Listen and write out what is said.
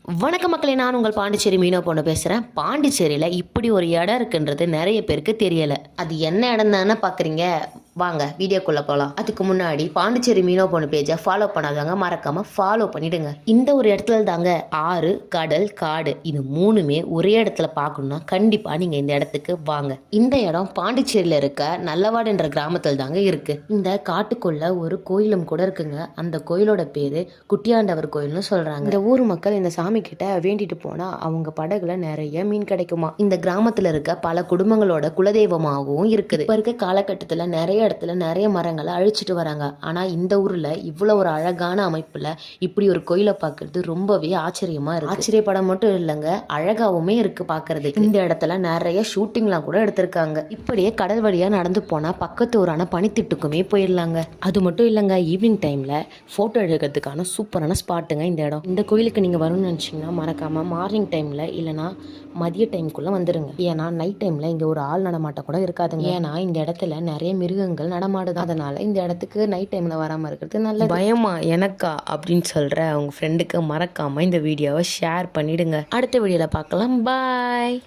வணக்க மக்களே, நான் உங்கள் பாண்டிச்சேரி மீனோ பொண்ணு பேசுகிறேன். பாண்டிச்சேரியில் இப்படி ஒரு இடம் இருக்குன்றது நிறைய பேருக்கு தெரியலை. அது என்ன இடம் தானே பார்க்குறீங்க? வாங்க வீடியோக்குள்ளே போகலாம். அதுக்கு முன்னாடி பாண்டிச்சேரி மீனோ பொண்ணு பேஜை ஃபாலோ பண்ணாதவங்க மறக்காமல் ஃபாலோ பண்ணிவிடுங்க. இந்த ஒரு இடத்துல தாங்க ஆறு, கடல், காடு இது மூணுமே ஒரே இடத்துல பார்க்கணுன்னா கண்டிப்பாக நீங்கள் இந்த இடத்துக்கு வாங்க. இந்த இடம் பாண்டிச்சேரியில் இருக்க நல்லவாடுன்ற கிராமத்தில் தாங்க இருக்குது. இந்த காட்டுக்குள்ள ஒரு கோயிலும் கூட இருக்குங்க. அந்த கோயிலோட பேர் குட்டியாண்டவர் கோயில்னு சொல்கிறாங்க. இந்த ஊர் மக்கள் இந்த சாமி கிட்ட வேண்டிட்டு போனா அவங்க படகுல நிறைய மீன் கிடைக்குமா. இந்த கிராமத்துல இருக்க பல குடும்பங்களோட குலதெய்வமாகவும் இருக்குது. இப்ப இருக்க காலகட்டத்துல நிறைய இடத்துல நிறைய மரங்களை அழிச்சிட்டு வராங்க. ஆனா இந்த ஊர்ல இவ்வளவு ஒரு அழகான அமைப்புல இப்படி ஒரு கோயிலை பார்க்கறது ரொம்பவே ஆச்சரியமா இருக்கு. ஆச்சரியப்படம் மட்டும் இல்லைங்க, அழகாவுமே இருக்கு பார்க்கறதுக்கு. இந்த இடத்துல நிறைய ஷூட்டிங்லாம் கூட எடுத்திருக்காங்க. இப்படியே கடல் வழியா நடந்து போனா பக்கத்து ஊரான பனித்திட்டுக்குமே போயிடலாங்க. அது மட்டும் இல்லைங்க, ஈவினிங் டைம்ல போட்டோ எடுக்கிறதுக்கான சூப்பரான ஸ்பாட்டுங்க இந்த இடம். இந்த கோயிலுக்கு நீங்க வரணும்னு நினைச்சீங்கன்னா மறக்காம மார்னிங் டைம்ல இல்லைனா மதிய டைம்குள்ள வந்துருங்க. ஏன்னா நைட் டைம்ல இங்க ஒரு ஆள் நடமாட்ட கூட இருக்காதுங்க. ஏன்னா இந்த இடத்துல நிறைய மிருகங்கள் நடமாடுது. அதனால இந்த இடத்துக்கு நைட் டைம்ல வராம இருக்கிறது நல்லது. பயமா எனக்கா அப்படின்னு சொல்ற அவங்க ஃப்ரெண்டுக்கு மறக்காம இந்த வீடியோவை ஷேர் பண்ணிடுங்க. அடுத்த வீடியோல பார்க்கலாம். பாய்.